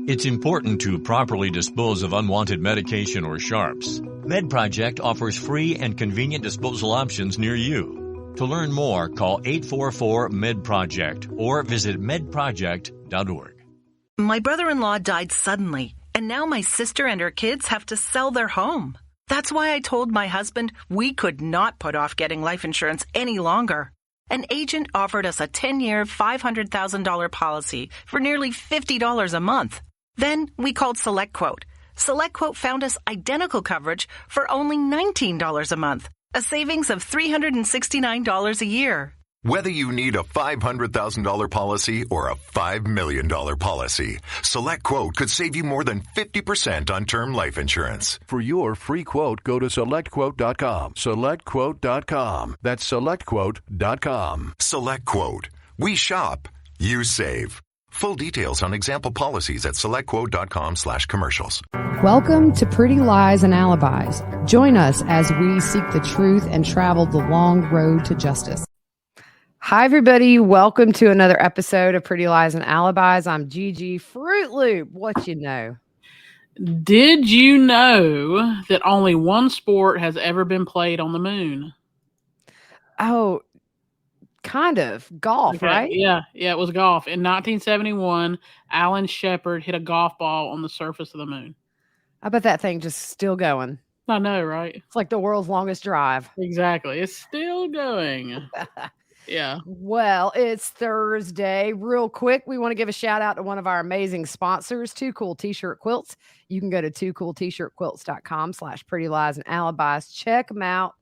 It's important to properly dispose of unwanted medication or sharps. MedProject offers free and convenient disposal options near you. To learn more, call 844-MED-PROJECT or visit medproject.org. My brother-in-law died suddenly, and now my sister and her kids have to sell their home. That's why I told my husband we could not put off getting life insurance any longer. An agent offered us a 10-year, $500,000 policy for nearly $50 a month. Then we called SelectQuote. SelectQuote found us identical coverage for only $19 a month, a savings of $369 a year. Whether you need a $500,000 policy or a $5 million policy, SelectQuote could save you more than 50% on term life insurance. For your free quote, go to SelectQuote.com. SelectQuote.com. That's SelectQuote.com. SelectQuote. We shop. You save. Full details on example policies at SelectQuote.com/commercials. Welcome to Pretty Lies and Alibis. Join us as we seek the truth and travel the long road to justice. Hi, everybody. Welcome to another episode of Pretty Lies and Alibis. I'm Gigi Fruit Loop. What you know? Did you know that only one sport has ever been played on the moon? Oh, kind of. Golf, Okay, right? Yeah, it was golf. In 1971, Alan Shepard hit a golf ball on the surface of the moon. I bet that thing just still going. I know, right? It's like the world's longest drive. Exactly. It's still going. Yeah. Well, it's Thursday. Real quick, we want to give a shout out to one of our amazing sponsors, Too Cool T-Shirt Quilts. You can go to toocooltshirtquilts.com/pretty lies and alibis. Check them out.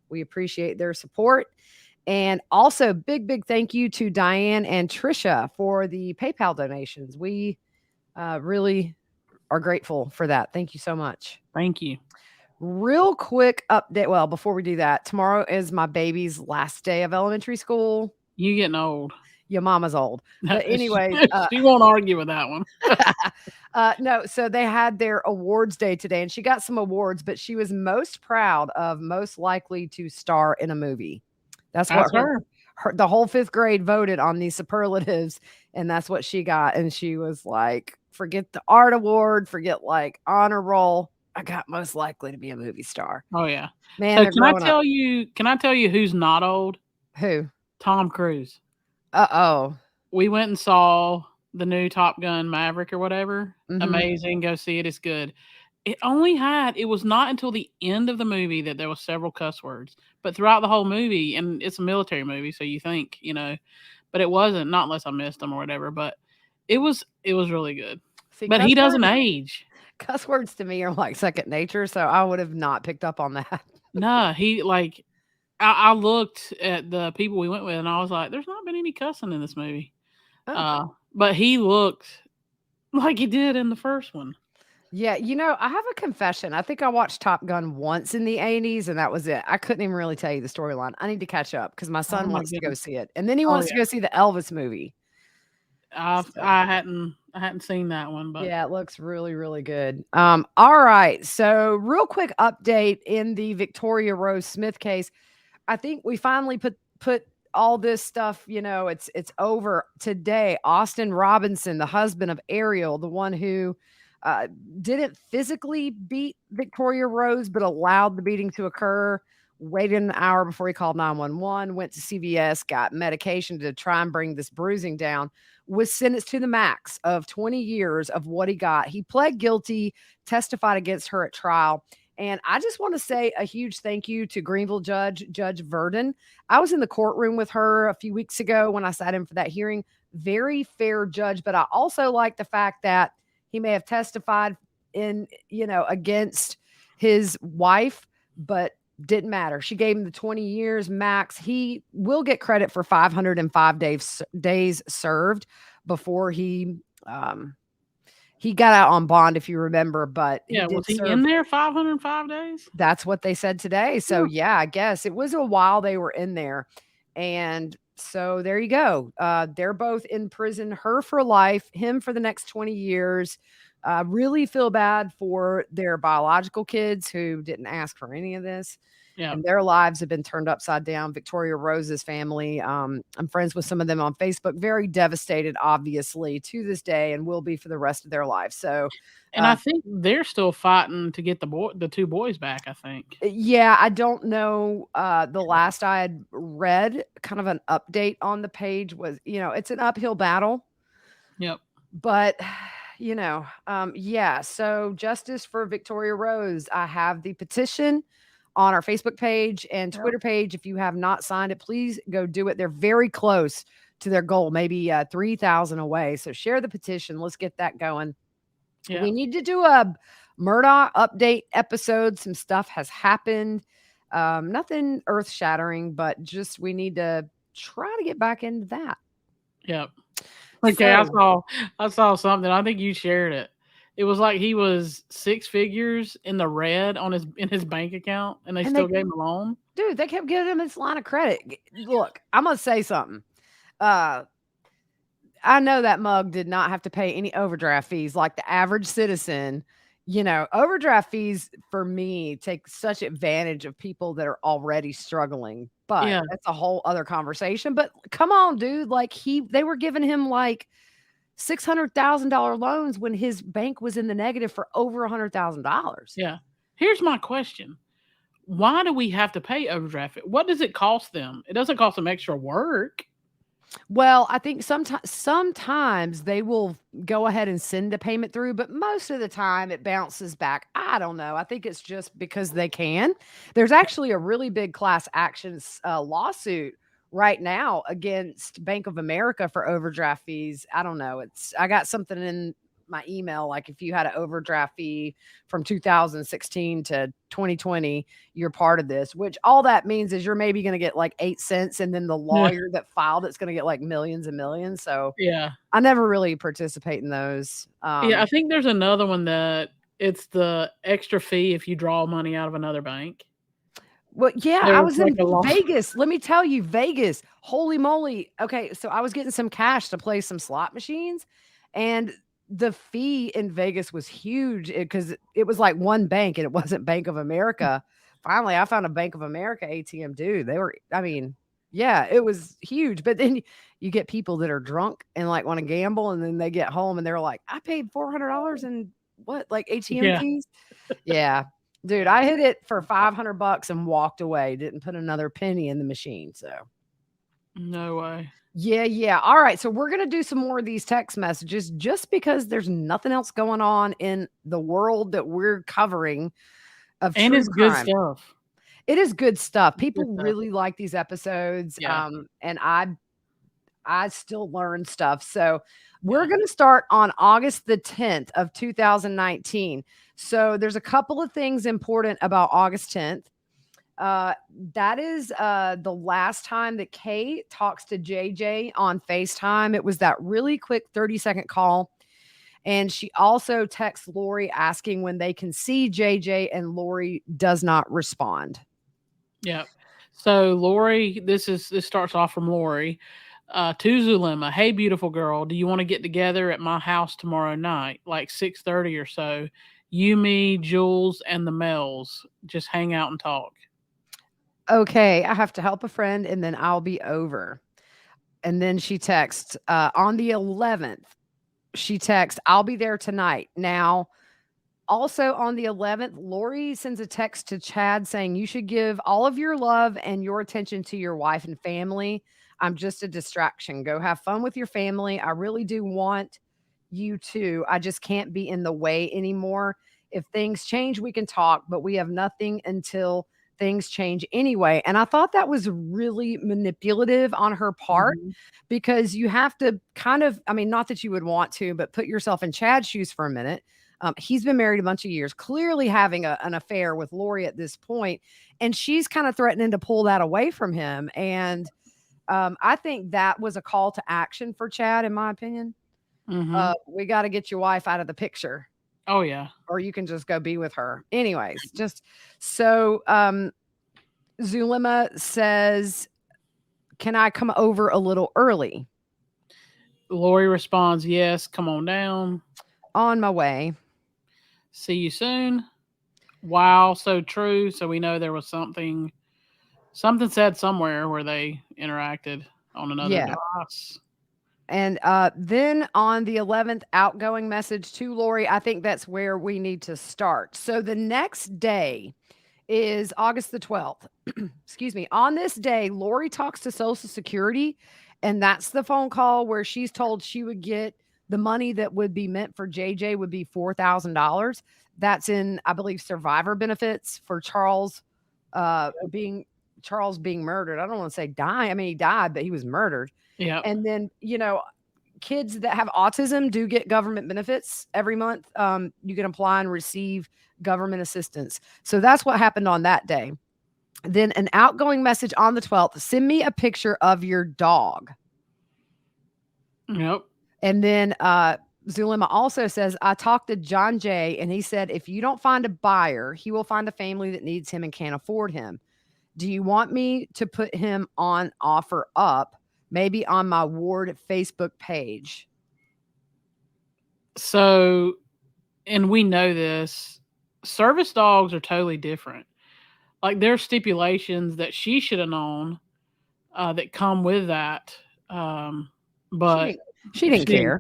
We appreciate their support. And also, big thank you to Diane and Trisha for the PayPal donations. We really are grateful for that. Thank you so much. Thank you. Real quick update. Well, before we do that, tomorrow is my baby's last day of elementary school. You getting old. Your mama's old. But anyway. She won't argue with that one. No, so they had their awards day today, and she got some awards, but she was most proud of most likely to star in a movie. That's what the whole fifth grade voted on these superlatives, and that's what she got. And she was like, forget the art award, forget like honor roll. I got most likely to be a movie star. Oh yeah, man. So can I tell you who's not old? Who? Tom Cruise. Uh-oh. We went and saw the new Top Gun Maverick or whatever. Mm-hmm. Amazing. Go see it. It's good. It was not until the end of the movie that there was several cuss words, but throughout the whole movie, and it's a military movie, so you think, but it wasn't, not unless I missed them or whatever, but it was really good. See, but he doesn't age. Cuss words to me are like second nature, so I would have not picked up on that. No, I looked at the people we went with, and I was like, there's not been any cussing in this movie. Oh. But he looked like he did in the first one. Yeah, I have a confession. I think I watched Top Gun once in the 80s, and that was it. I couldn't even really tell you the storyline. I need to catch up because my son wants to go see it. And then he wants to go see the Elvis movie. I hadn't seen that one, but yeah, it looks really, really good. All right. So real quick update in the Victoria Rose Smith case. I think we finally put all this stuff, it's over today. Austin Robinson, the husband of Ariel, the one who didn't physically beat Victoria Rose, but allowed the beating to occur, waited an hour before he called 911, went to CVS, got medication to try and bring this bruising down, was sentenced to the max of 20 years of what he got. He pled guilty, testified against her at trial. And I just want to say a huge thank you to Greenville Judge Verdon. I was in the courtroom with her a few weeks ago when I sat in for that hearing. Very fair judge, but I also like the fact that he may have testified against his wife, but didn't matter. She gave him the 20 years max. He will get credit for 505 days served before he got out on bond, if you remember. But was he in there 505 days? That's what they said today. So yeah, I guess it was a while they were in there. And so there you go. They're both in prison, her for life, him for the next 20 years. Really feel bad for their biological kids who didn't ask for any of this. Yeah. And their lives have been turned upside down. Victoria Rose's family, I'm friends with some of them on Facebook, very devastated, obviously, to this day, and will be for the rest of their lives. So, And I think they're still fighting to get the 2 boys back, I think. yeah, I don't know. The last I had read, kind of an update on the page was, it's an uphill battle. Yep. But, yeah. So justice for Victoria Rose. I have the petition on our Facebook page and Twitter page. If you have not signed it, please go do it. They're very close to their goal, maybe 3,000 away. So share the petition. Let's get that going. Yeah. We need to do a Murdaugh update episode. Some stuff has happened. Nothing earth shattering, but just we need to try to get back into that. Yep. Okay, so, I saw something. I think you shared it. It was like he was 6 figures in the red in his bank account, and they still gave him a loan. Dude, they kept giving him this line of credit. Look, I'm gonna say something. I know that mug did not have to pay any overdraft fees like the average citizen. Overdraft fees for me take such advantage of people that are already struggling. But that's a whole other conversation. But come on, dude. Like they were giving him like $600,000 loans when his bank was in the negative for over $100,000. Yeah. Here's my question. Why do we have to pay overdraft? What does it cost them? It doesn't cost them extra work. Well, I think sometimes they will go ahead and send a payment through, but most of the time it bounces back. I don't know. I think it's just because they can. There's actually a really big class action lawsuit right now against Bank of America for overdraft fees. I don't know. I got something in my email, like if you had an overdraft fee from 2016 to 2020, you're part of this, which all that means is you're maybe going to get like 8 cents. And then the lawyer that filed it's going to get like millions and millions. So I never really participate in those. I think there's another one that it's the extra fee if you draw money out of another bank. Well, yeah, I was in Vegas. Let me tell you, Vegas, holy moly. Okay. So I was getting some cash to play some slot machines, and the fee in Vegas was huge because it was like one bank and it wasn't Bank of America. Finally, I found a Bank of America ATM, dude. It was huge. But then you get people that are drunk and like want to gamble, and then they get home and they're like, I paid $400 in like ATM fees? Yeah. Dude, I hit it for $500 and walked away. Didn't put another penny in the machine. So no way. Yeah. All right. So we're going to do some more of these text messages just because there's nothing else going on in the world that we're covering of and it's crime. Good stuff. It is good stuff. People really like these episodes. Yeah. And I still learn stuff. So we're going to start on August the 10th of 2019. So there's a couple of things important about August 10th. That is the last time that Kay talks to JJ on FaceTime. It was that really quick 30-second call. And she also texts Lori asking when they can see JJ, and Lori does not respond. Yeah. So Lori, this starts off from Lori to Zulema. Hey, beautiful girl, do you want to get together at my house tomorrow night, like 6:30 or so? You, me, Jules, and the Mells just hang out and talk. Okay, I have to help a friend and then I'll be over. And then she texts on the 11th. She texts, I'll be there tonight. Now, also on the 11th, Lori sends a text to Chad saying, you should give all of your love and your attention to your wife and family. I'm just a distraction. Go have fun with your family. I really do want you to. I just can't be in the way anymore. If things change, we can talk, but we have nothing until things change anyway. And I thought that was really manipulative on her part because you have to kind of, not that you would want to, but put yourself in Chad's shoes for a minute. He's been married a bunch of years, clearly having an affair with Lori at this point, and she's kind of threatening to pull that away from him. And I think that was a call to action for Chad, in my opinion. We got to get your wife out of the picture. Oh, yeah. Or you can just go be with her. Anyways, just so Zulema says, can I come over a little early? Lori responds, yes, come on down. On my way. See you soon. Wow, so true. So we know there was something said somewhere where they interacted on another device. And then on the 11th, outgoing message to Lori. I think that's where we need to start. So the next day is August the 12th. Excuse me. On this day, Lori talks to Social Security, and that's the phone call where she's told she would get the money that would be meant for JJ would be $4,000. That's in, I believe, survivor benefits for Charles being murdered. I don't want to say die. I mean, he died, but he was murdered. Yeah. And then, kids that have autism do get government benefits every month. You can apply and receive government assistance. So that's what happened on that day. Then an outgoing message on the 12th, send me a picture of your dog. Yep. And then Zulema also says, I talked to John Jay, and he said, if you don't find a buyer, he will find a family that needs him and can't afford him. Do you want me to put him on offer up? Maybe on my ward Facebook page. So, and we know this, service dogs are totally different. Like there's stipulations that she should have known that come with that. But she didn't care.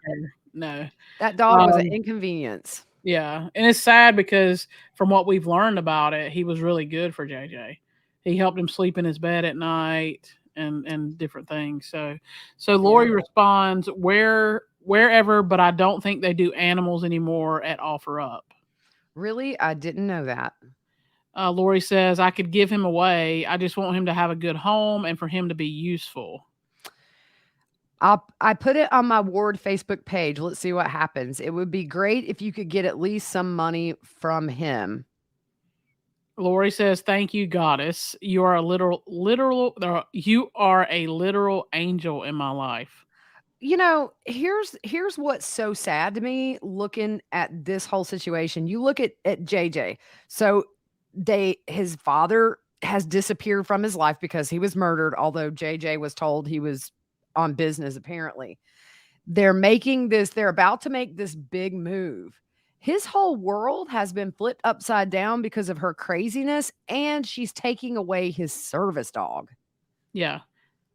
No. That dog was an inconvenience. Yeah. And it's sad because from what we've learned about it, he was really good for JJ. He helped him sleep in his bed at night. And different things. So Lori responds, wherever, but I don't think they do animals anymore at Offer Up. Really? I didn't know that. Lori says, I could give him away. I just want him to have a good home and for him to be useful. I put it on my ward Facebook page. Let's see what happens. It would be great if you could get at least some money from him. Lori says, thank you, goddess. You are a literal angel in my life. Here's what's so sad to me looking at this whole situation. You look at JJ. So his father has disappeared from his life because he was murdered, although JJ was told he was on business, apparently. They're about to make this big move. His whole world has been flipped upside down because of her craziness, and she's taking away his service dog. Yeah.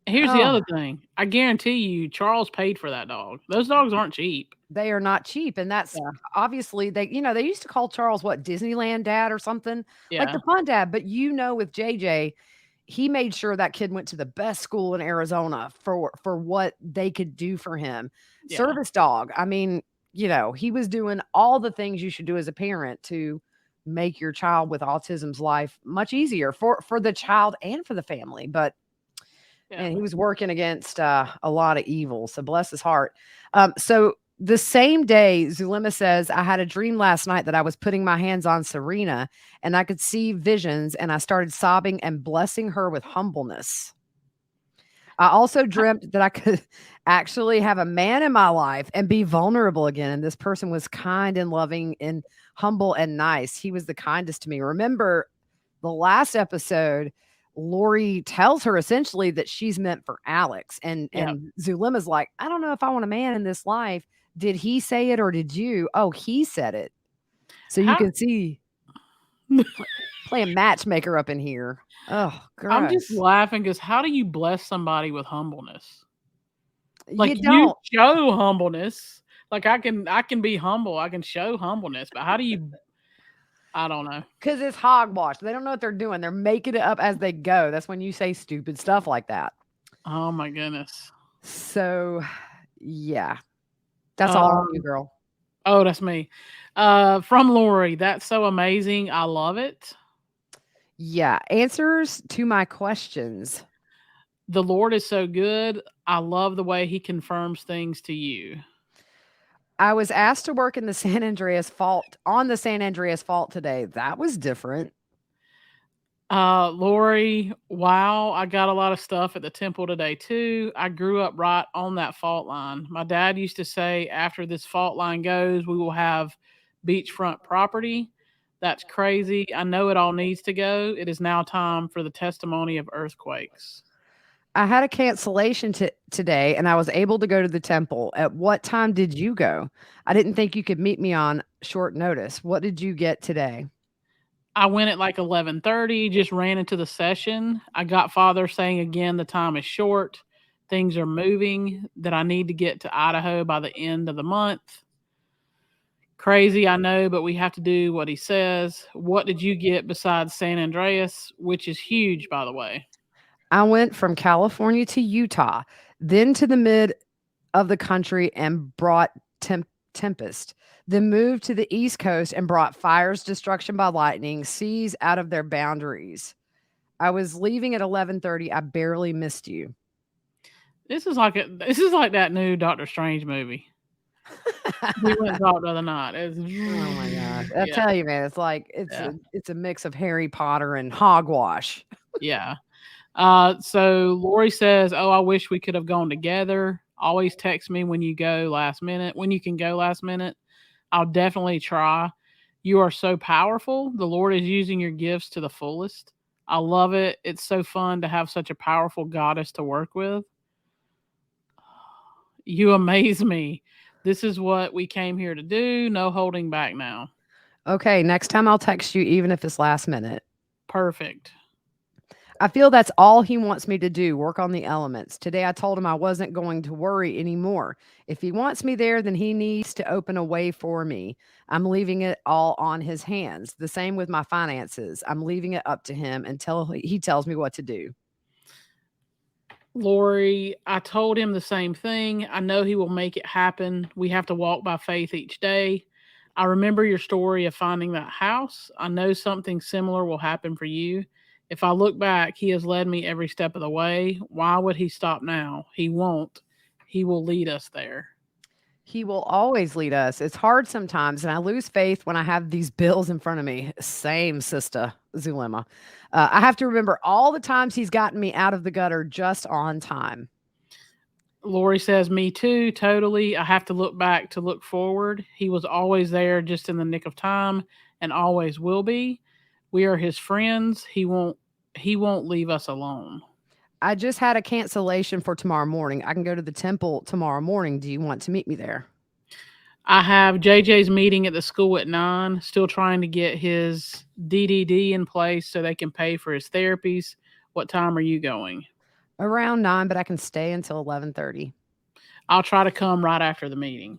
Here's the other thing. I guarantee you, Charles paid for that dog. Those dogs aren't cheap. They are not cheap. And that's obviously, they used to call Charles, Disneyland dad or something? Yeah. Like the fun dad. But with JJ, he made sure that kid went to the best school in Arizona for what they could do for him. Yeah. Service dog. I mean, he was doing all the things you should do as a parent to make your child with autism's life much easier for the child and for the family. But and he was working against a lot of evil. So bless his heart. So the same day, Zulema says, I had a dream last night that I was putting my hands on Serena and I could see visions, and I started sobbing and blessing her with humbleness. I also dreamt that I could actually have a man in my life and be vulnerable again. And this person was kind and loving and humble and nice. He was the kindest to me. Remember the last episode, Lori tells her essentially that she's meant for Alex. And Zulema's like, I don't know if I want a man in this life. Did he say it or did you? Oh, he said it. So you can see playing matchmaker up in here. Oh, girl. I'm just laughing because how do you bless somebody with humbleness? Like you show humbleness. Like I can be humble. I can show humbleness, but how do you? I don't know. Because it's hogwash. They don't know what they're doing. They're making it up as they go. That's when you say stupid stuff like that. Oh my goodness. So, yeah, that's all on you, girl. Oh, that's me. From Lori. That's so amazing. I love it. Yeah. Answers to my questions. The Lord is so good. I love the way he confirms things to you. I was asked to work in the San Andreas Fault today. That was different. Lori, wow, I got a lot of stuff at the temple today too. I grew up right on that fault line. My dad used to say, after this fault line goes, we will have beachfront property. That's crazy. I know it all needs to go. It is now time for the testimony of earthquakes. I had a cancellation today and I was able to go to the temple. At what time did you go? I didn't think you could meet me on short notice. What did you get today? I went at like 11:30, just ran into the session. I got Father saying again the time is short. Things are moving, that I need to get to Idaho by the end of the month. Crazy, I know, but we have to do what he says. What did you get besides San Andreas, which is huge, by the way? I went from California to Utah, then to the mid of the country and brought tempest, then moved to the East Coast and brought fires, destruction by lightning, seas out of their boundaries. I was leaving at 11:30. I barely missed you. This is like that new Doctor Strange movie. We went and talked the other night. Oh my gosh. I tell you, man, it's like it's a mix of Harry Potter and hogwash. Yeah. So Lori says, "Oh, I wish we could have gone together. Always text me when you go last minute. When you can go last minute. I'll definitely try. You are so powerful. The Lord is using your gifts to the fullest. I love it. It's so fun to have such a powerful goddess to work with. You amaze me. This is what we came here to do. No holding back now." Okay, next time I'll text you even if it's last minute. Perfect. I feel that's all he wants me to do, work on the elements. Today I told him I wasn't going to worry anymore. If he wants me there, then he needs to open a way for me. I'm leaving it all on his hands. The same with my finances. I'm leaving it up to him until he tells me what to do. Lori, I told him the same thing. I know he will make it happen. We have to walk by faith each day. I remember your story of finding that house. I know something similar will happen for you. If I look back, he has led me every step of the way. Why would he stop now? He won't. He will lead us there. He will always lead us. It's hard sometimes, and I lose faith when I have these bills in front of me. Same, Sister Zulema. I have to remember all the times he's gotten me out of the gutter just on time. Lori says, me too, totally. I have to look back to look forward. He was always there just in the nick of time and always will be. We are his friends. He won't leave us alone. I just had a cancellation for tomorrow morning. I can go to the temple tomorrow morning. Do you want to meet me there? I have JJ's meeting at the school at 9, still trying to get his DDD in place so they can pay for his therapies. What time are you going? Around 9, but I can stay until 11:30. I'll try to come right after the meeting.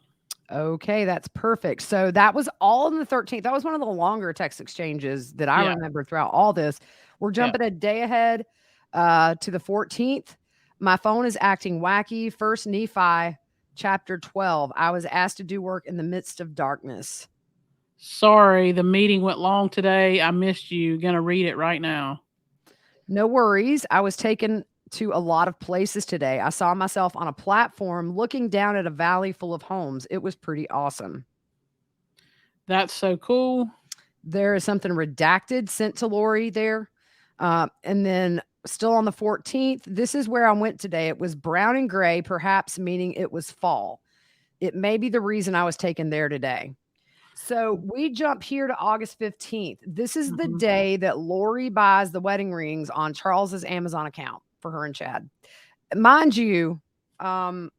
Okay, that's perfect. So that was all on the 13th. That was one of the longer text exchanges that I remember throughout all this. We're jumping a day ahead to the 14th. My phone is acting wacky. First Nephi, chapter 12. I was asked to do work in the midst of darkness. Sorry, the meeting went long today. I missed you. Gonna read it right now. No worries. I was taken to a lot of places today. I saw myself on a platform looking down at a valley full of homes. It was pretty awesome. That's so cool. There is something redacted sent to Lori there. And then still on the 14th, this is where I went today. It was brown and gray, perhaps meaning it was fall. It may be the reason I was taken there today. So we jump here to August 15th. This is the day that Lori buys the wedding rings on Charles's Amazon account for her and Chad. Mind you, actually,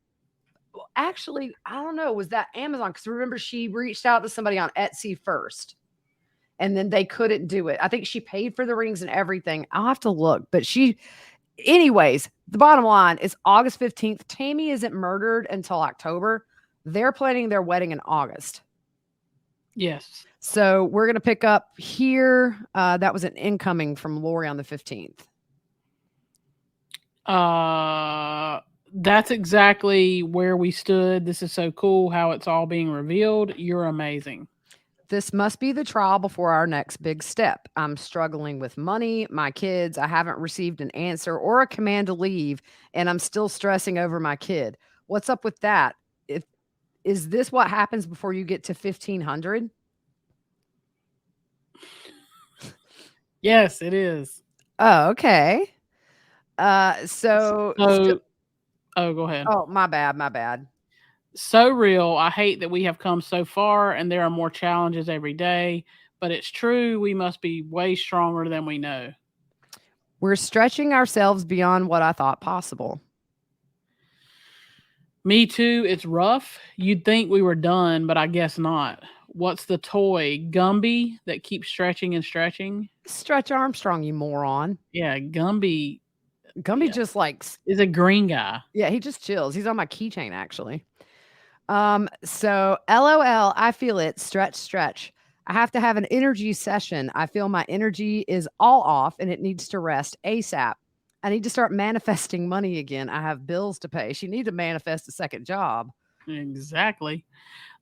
I don't know, was that Amazon? Because remember, she reached out to somebody on Etsy first, and then they couldn't do it. I think she paid for the rings and everything. I'll have to look, but anyways, the bottom line is August 15th. Tammy isn't murdered until October. They're planning their wedding in August. Yes. So we're going to pick up here. That was an incoming from Lori on the 15th. That's exactly where we stood. This is so cool how it's all being revealed. You're amazing. This must be the trial before our next big step. I'm struggling with money, my kids. I haven't received an answer or a command to leave, and I'm still stressing over my kid. What's up with that? Is this what happens before you get to 1,500? Yes, it is. Oh, okay. Go ahead. Oh, my bad. So real. I hate that we have come so far and there are more challenges every day, but it's true. We must be way stronger than we know. We're stretching ourselves beyond what I thought possible. Me too. It's rough. You'd think we were done, but I guess not. What's the toy? Gumby that keeps stretching and stretching? Stretch Armstrong, you moron. Yeah, Gumby. Gumby Yeah. just like Is a green guy. Yeah, he just chills. He's on my keychain actually. So LOL, I feel it. Stretch. I have to have an energy session. I feel my energy is all off and it needs to rest ASAP. I need to start manifesting money again. I have bills to pay. She needs to manifest a second job. Exactly.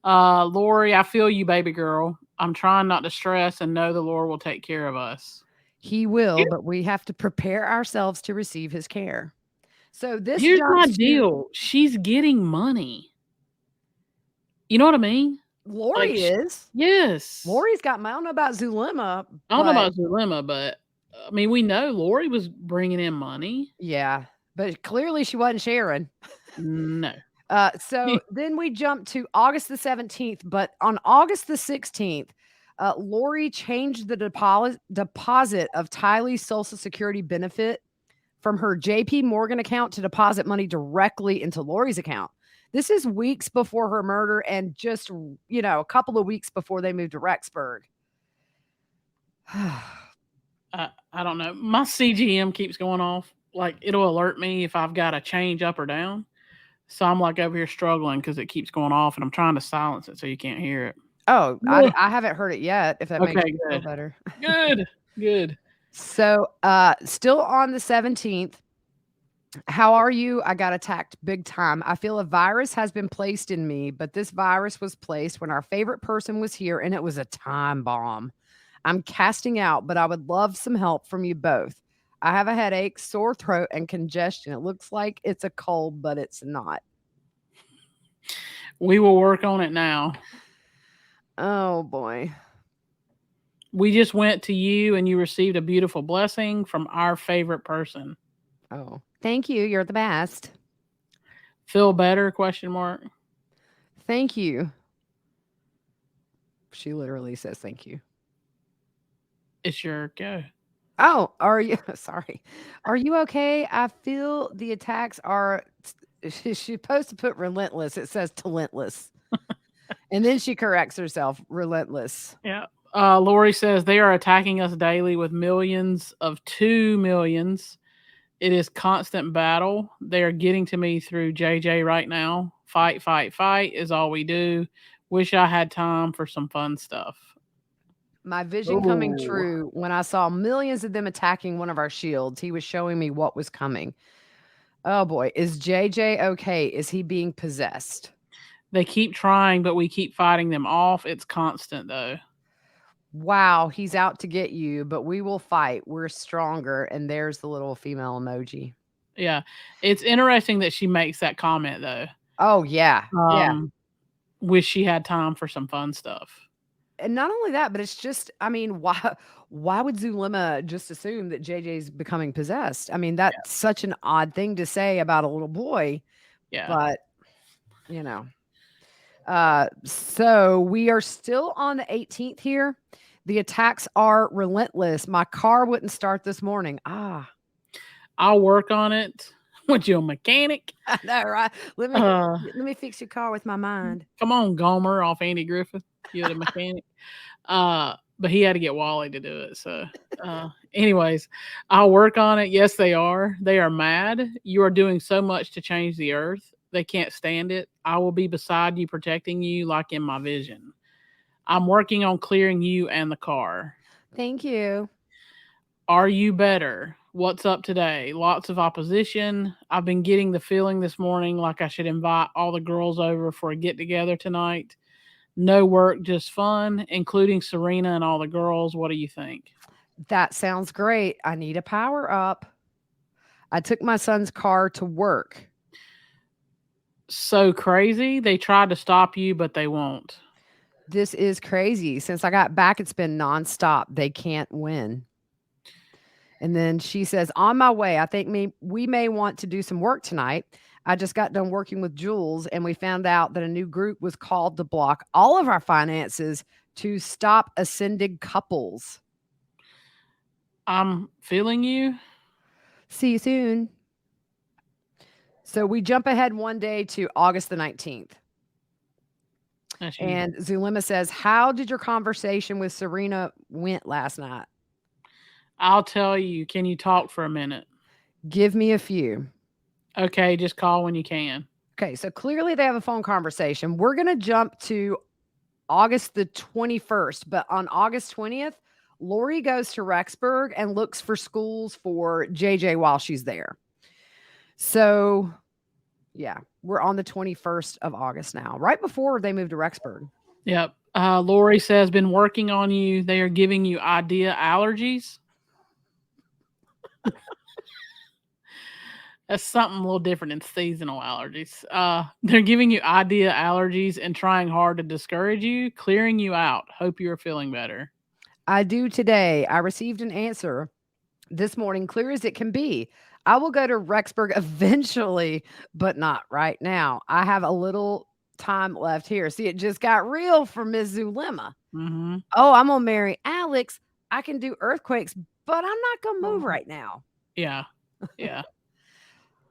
Lori, I feel you, baby girl. I'm trying not to stress and know the Lord will take care of us. He will, but we have to prepare ourselves to receive his care. So this Here's my jumps to- deal. She's getting money. You know what I mean? Lori is. Yes. Lori's got I don't know about Zulema. I don't know about Zulema, but I mean, we know Lori was bringing in money. Yeah, but clearly she wasn't sharing. No. So then we jump to August the 17th, but on August the 16th, Lori changed the deposit of Tylee's Social Security benefit from her JP Morgan account to deposit money directly into Lori's account. This is weeks before her murder and just, a couple of weeks before they moved to Rexburg. I don't know. My CGM keeps going off. Like, it'll alert me if I've got to change up or down. So I'm like over here struggling because it keeps going off and I'm trying to silence it so you can't hear it. Oh, I haven't heard it yet, if that makes you feel better. Good. So still on the 17th, how are you? I got attacked big time. I feel a virus has been placed in me, but this virus was placed when our favorite person was here and it was a time bomb. I'm casting out, but I would love some help from you both. I have a headache, sore throat, and congestion. It looks like it's a cold, but it's not. We will work on it now. Oh, boy. We just went to you and you received a beautiful blessing from our favorite person. Oh, thank you. You're the best. Feel better? ? Thank you. She literally says thank you. It's your go. Oh, are you? Sorry. Are you okay? I feel the attacks are. She's supposed to put relentless. It says talentless. And then she corrects herself. Relentless. Yeah. Lori says they are attacking us daily with millions of 2 millions. It is constant battle. They are getting to me through JJ right now. Fight is all we do. Wish I had time for some fun stuff. My vision coming true when I saw millions of them attacking one of our shields. He was showing me what was coming. Oh boy. Is JJ okay? Is he being possessed? They keep trying, but we keep fighting them off. It's constant though. Wow. He's out to get you, but we will fight. We're stronger. And there's the little female emoji. Yeah. It's interesting that she makes that comment though. Oh yeah. Wish she had time for some fun stuff. And not only that, but it's just, I mean, why would Zulema just assume that JJ's becoming possessed? I mean, that's such an odd thing to say about a little boy. Yeah. But, so we are still on the 18th here. The attacks are relentless. My car wouldn't start this morning. I'll work on it. What, you a mechanic? I know, right? Let me fix your car with my mind. Come on, Gomer off Andy Griffith. You're the mechanic. But he had to get Wally to do it. So anyways, I'll work on it. Yes, they are. They are mad. You are doing so much to change the earth. They can't stand it. I will be beside you, protecting you like in my vision. I'm working on clearing you and the car. Thank you. Are you better? What's up today? Lots of opposition. I've been getting the feeling this morning like I should invite all the girls over for a get-together tonight. No work, just fun, including Serena and all the girls. What do you think? That sounds great. I need a power up. I took my son's car to work. So crazy. They tried to stop you, but they won't. This is crazy. Since I got back, it's been nonstop. They can't win. And then she says, on my way, I think we may want to do some work tonight. I just got done working with Jules, and we found out that a new group was called to block all of our finances to stop ascended couples. I'm feeling you. See you soon. So we jump ahead one day to August the 19th. And Zulema says, how did your conversation with Serena went last night? I'll tell you. Can you talk for a minute? Give me a few. Okay, just call when you can. Okay, so clearly they have a phone conversation. We're going to jump to August the 21st, but on August 20th, Lori goes to Rexburg and looks for schools for JJ while she's there. So, yeah, we're on the 21st of August now, right before they moved to Rexburg. Yep. Lori says, been working on you. They are giving you idea allergies. That's something a little different than seasonal allergies. They're giving you idea allergies and trying hard to discourage you, clearing you out. Hope you are feeling better. I do today. I received an answer this morning, clear as it can be. I will go to Rexburg eventually, but not right now. I have a little time left here. See, it just got real for Ms. Zulema. Mm-hmm. Oh, I'm going to marry Alex. I can do earthquakes, but I'm not going to move right now. Yeah. Yeah.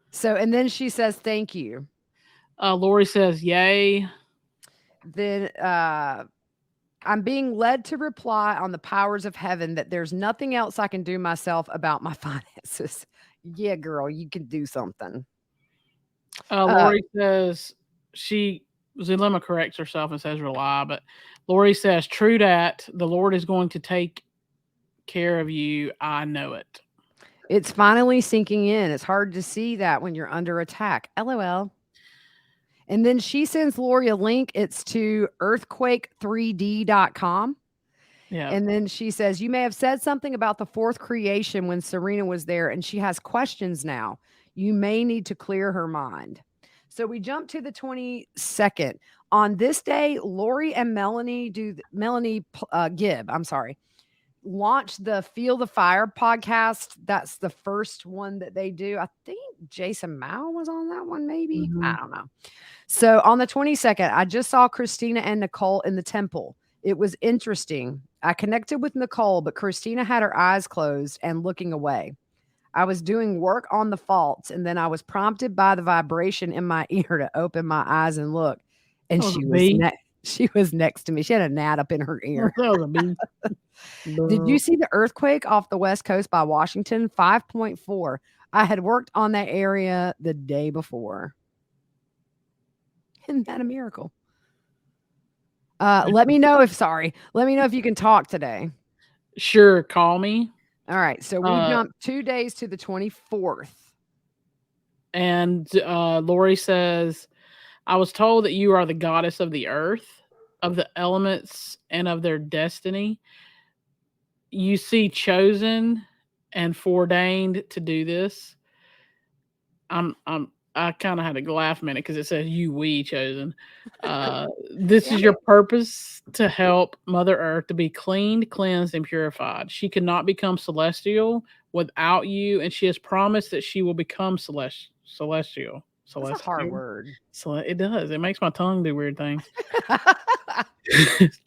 So, and then she says, thank you. Lori says, yay. Then I'm being led to reply on the powers of heaven that there's nothing else I can do myself about my finances. Yeah, girl, you can do something. Lori says Zulema corrects herself and says rely, but Lori says, true that the Lord is going to take care of you. I know it. It's finally sinking in. It's hard to see that when you're under attack. LOL. And then she sends Lori a link. It's to earthquake3d.com. Yeah. And then she says, you may have said something about the fourth creation when Serena was there, and she has questions now. You may need to clear her mind. So we jump to the 22nd. On this day, Lori and Melanie Gibb, launched the Feel the Fire podcast. That's the first one that they do. I think Jason Mao was on that one, maybe. Mm-hmm. I don't know. So on the 22nd, I just saw Christina and Nicole in the temple. It was interesting. I connected with Nicole, but Christina had her eyes closed and looking away. I was doing work on the faults, and then I was prompted by the vibration in my ear to open my eyes and look. And she was next to me. She had a gnat up in her ear. Did you see the earthquake off the West Coast by Washington? 5.4. I had worked on that area the day before. Isn't that a miracle? Let me know if you can talk today. Sure. Call me. All right. So we jumped 2 days to the 24th. And Lori says, I was told that you are the goddess of the earth, of the elements, and of their destiny. You see chosen and foreordained to do this. I kind of had to laugh a minute because it says we chosen. This is your purpose to help Mother Earth to be cleaned, cleansed, and purified. She could not become celestial without you, and she has promised that she will become celestial. That's a hard word. It does. It makes my tongue do weird things.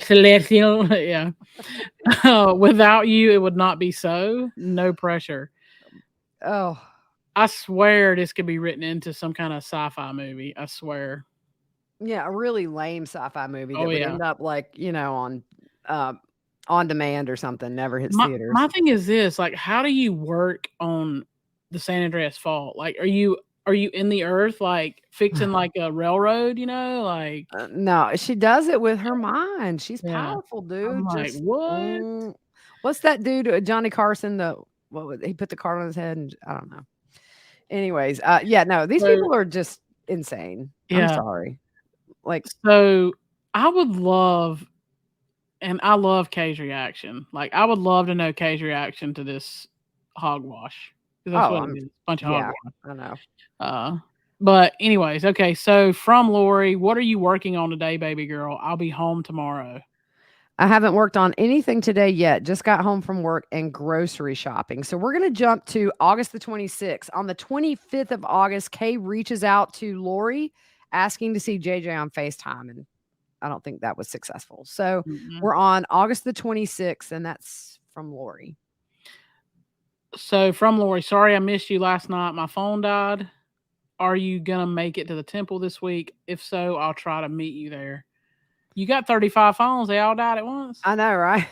Celestial, yeah. Without you, it would not be so. No pressure. Oh. I swear this could be written into some kind of sci-fi movie. I swear. Yeah, a really lame sci-fi movie that would end up on demand or something. Never hits theaters. My thing is this: like, how do you work on the San Andreas Fault? Like, are you in the earth, like fixing like a railroad? Like, no, she does it with her mind. She's powerful, dude. I'm like, what? What's that dude? Johnny Carson. He put the card on his head, and I don't know. Anyways, these people are just insane. Yeah. I'm sorry. So I would love, and I love Kay's reaction. Like, I would love to know Kay's reaction to this hogwash. That's what it is. A bunch of hogwash. I know. But anyways, okay. So from Lori, what are you working on today, baby girl? I'll be home tomorrow. I haven't worked on anything today yet. Just got home from work and grocery shopping. So we're going to jump to August the 26th. On the 25th of August, Kay reaches out to Lori asking to see JJ on FaceTime. And I don't think that was successful. So we're on August the 26th, and that's from Lori. So from Lori, sorry I missed you last night. My phone died. Are you going to make it to the temple this week? If so, I'll try to meet you there. You got 35 phones. They all died at once. I know, right?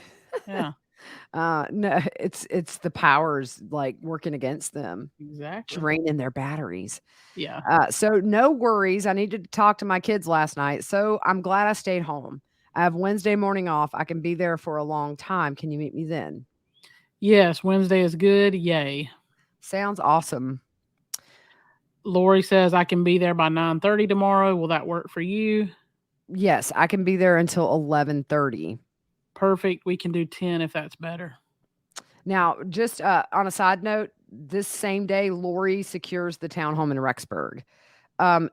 Yeah. No, it's the powers like working against them, Exactly. draining their batteries. Yeah. So no worries. I needed to talk to my kids last night, so I'm glad I stayed home. I have Wednesday morning off. I can be there for a long time. Can you meet me then? Yes, Wednesday is good. Yay. Sounds awesome. Lori says I can be there by 9:30 tomorrow. Will that work for you? Yes, I can be there until 11:30. Perfect. We can do 10 if that's better. Now, just on a side note, this same day, Lori secures the townhome in Rexburg.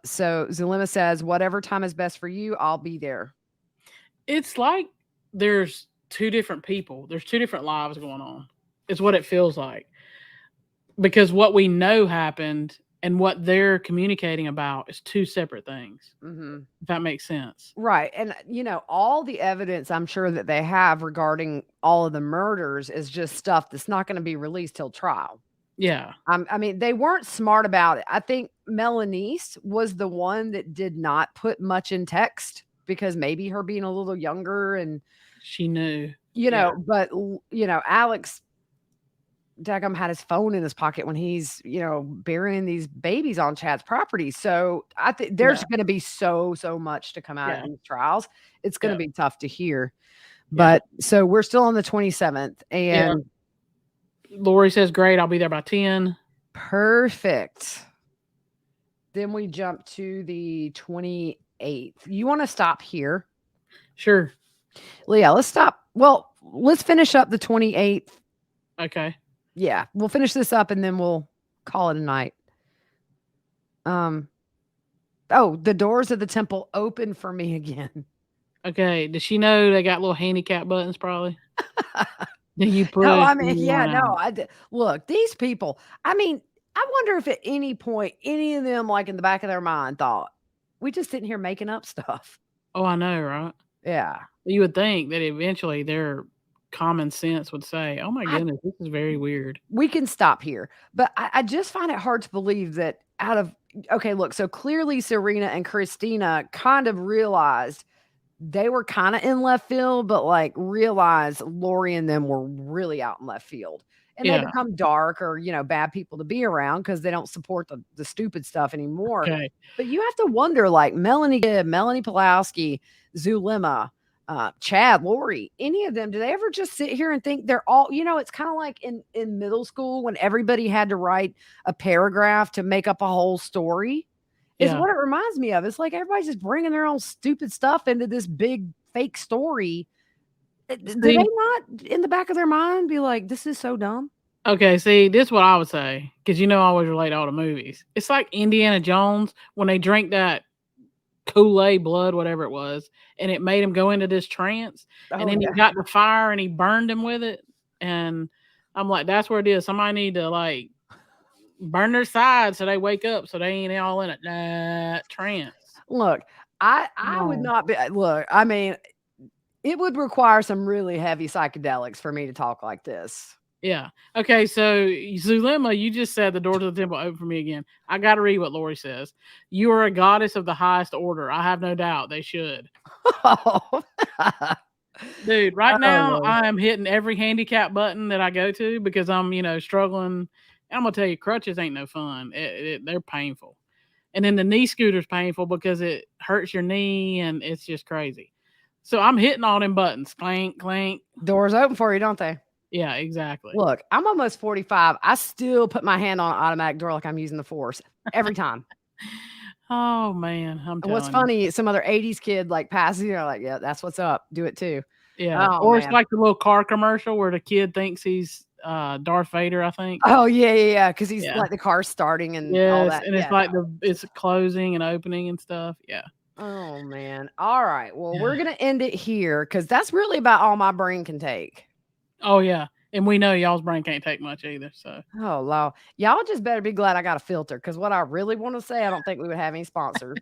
So Zulema says, whatever time is best for you, I'll be there. It's like there's two different people. There's two different lives going on. It's what it feels like. Because what we know happened and what they're communicating about is two separate things. Mm-hmm. If that makes sense. Right. And, all the evidence I'm sure that they have regarding all of the murders is just stuff that's not going to be released till trial. Yeah. I mean, they weren't smart about it. I think Melanice was the one that did not put much in text because maybe her being a little younger and she knew, but Alex Daggum had his phone in his pocket when he's, burying these babies on Chad's property. So I think there's going to be so much to come out of these trials. It's going to be tough to hear. But so we're still on the 27th and Lori says, great. I'll be there by 10. Perfect. Then we jump to the 28th. You want to stop here? Sure. Leah, let's stop. Well, let's finish up the 28th. Okay. Yeah, we'll finish this up and then we'll call it a night. The doors of the temple open for me again. Okay. Does she know they got little handicap buttons probably? Do you put Look, these people, I wonder if at any point, any of them, like in the back of their mind thought, we just sitting here making up stuff. Oh, I know, right? Yeah. You would think that eventually their common sense would say, oh my goodness, this is very weird. We can stop here. But I just find it hard to believe that so clearly Serena and Christina kind of realized they were kind of in left field, but like realized Lori and them were really out in left field. And they become dark or, bad people to be around because they don't support the stupid stuff anymore. Okay. But you have to wonder, like Melanie Pulowski, Zulema, Chad, Lori, any of them, do they ever just sit here and think they're all, it's kind of like in middle school when everybody had to write a paragraph to make up a whole story. Is what it reminds me of. It's like everybody's just bringing their own stupid stuff into this big fake story. Do they not, in the back of their mind, be like, this is so dumb? Okay, see, this is what I would say, because I always relate all the movies. It's like Indiana Jones when they drank that Kool-Aid blood, whatever it was, and it made him go into this trance, and then he got the fire and he burned him with it. And I'm like, that's where it is. Somebody need to like burn their sides so they wake up so they ain't all in that trance. Look, I would not be. Look, it would require some really heavy psychedelics for me to talk like this. Yeah. Okay. So Zulema, you just said the doors of the temple open for me again. I got to read what Lori says. You are a goddess of the highest order. I have no doubt they should. Dude, right now I am hitting every handicap button that I go to because I'm, struggling. I'm going to tell you, crutches ain't no fun. They're painful. And then the knee scooter's painful because it hurts your knee and it's just crazy. So I'm hitting all them buttons. Clank, clank. Doors open for you, don't they? Yeah, exactly. Look, I'm almost 45. I still put my hand on an automatic door like I'm using the force every time. Oh, man. What's funny, some other 80s kid like passes you, like, yeah, that's what's up. Do it too. Yeah. Or it's like the little car commercial where the kid thinks he's Darth Vader, I think. Oh, yeah. Because he's like the car starting and all that. And it's it's closing and opening and stuff. Yeah. Oh, man. All right. Well, we're going to end it here because that's really about all my brain can take. Oh, yeah. And we know y'all's brain can't take much either. So, oh, Lord. Y'all just better be glad I got a filter because what I really want to say, I don't think we would have any sponsors.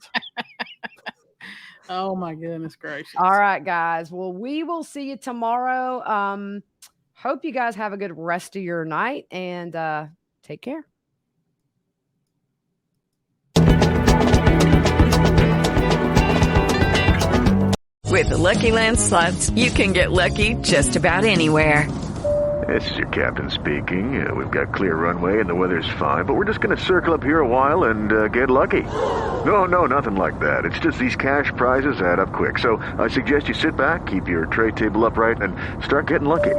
Oh, my goodness gracious. All right, guys. Well, we will see you tomorrow. Hope you guys have a good rest of your night and take care. With the Lucky Land Slots, you can get lucky just about anywhere. This is your captain speaking. We've got clear runway and the weather's fine, but we're just going to circle up here a while and get lucky. No, nothing like that. It's just these cash prizes add up quick. So I suggest you sit back, keep your tray table upright, and start getting lucky.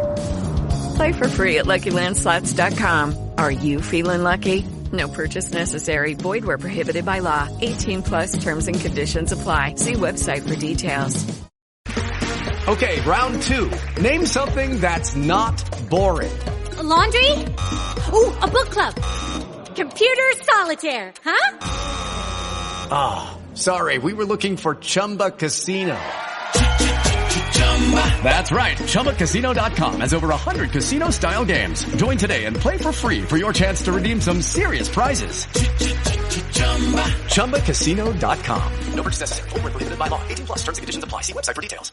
Play for free at LuckyLandSlots.com. Are you feeling lucky? No purchase necessary. Void where prohibited by law. 18+ terms and conditions apply. See website for details. Okay, round 2. Name something that's not boring. A laundry? Ooh, a book club. Computer solitaire, huh? Ah, sorry, we were looking for Chumba Casino. That's right, ChumbaCasino.com has over 100 casino-style games. Join today and play for free for your chance to redeem some serious prizes. ChumbaCasino.com. No purchase necessary. Void where prohibited by law. 18+ terms and conditions apply. See website for details.